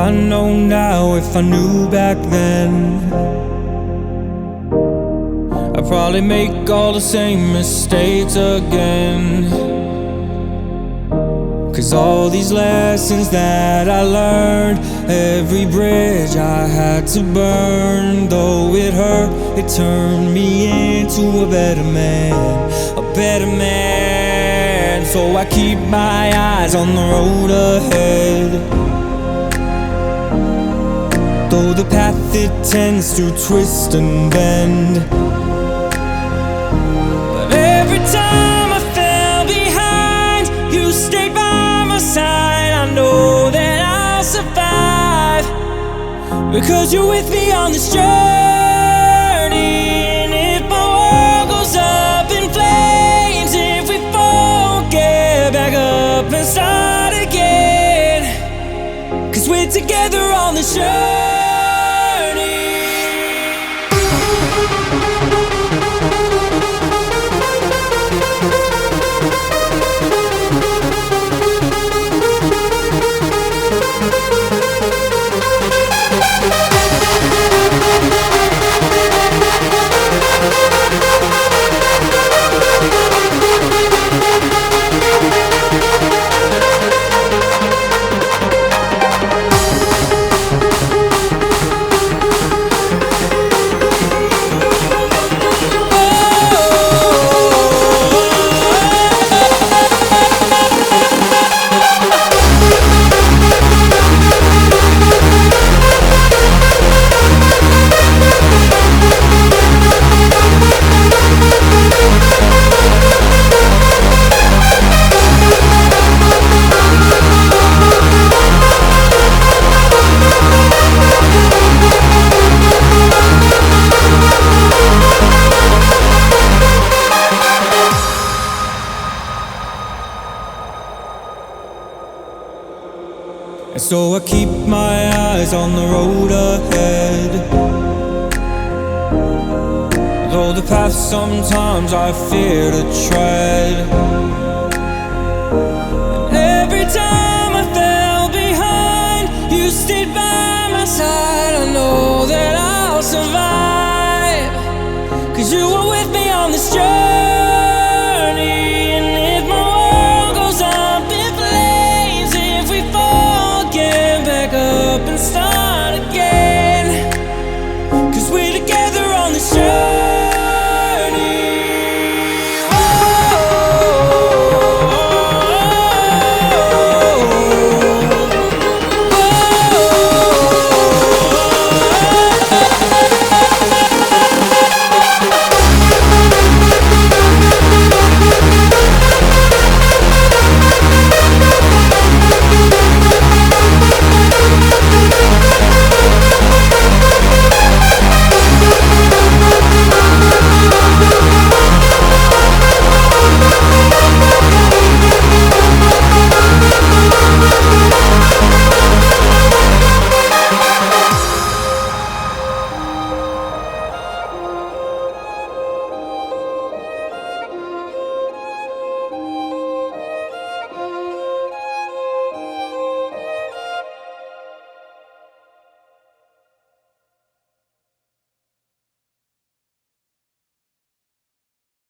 I know now if I knew back then, I'd probably make all the same mistakes again. 'Cause all these lessons that I learned, every bridge I had to burn, though it hurt, it turned me into a better man, a better man. So I keep my eyes on the road ahead, though the path it tends to twist and bend. But every time I fell behind, you stayed by my side. I know that I'll survive, because you're with me on this journey. And if my world goes up in flames, if we fall, get back up and start again, 'cause we're together on this journey. So I keep my eyes on the road ahead, though the path sometimes I fear to tread. And every time I fell behind, you stayed by my side. I know that I'll survive, 'cause you were with me on this journey.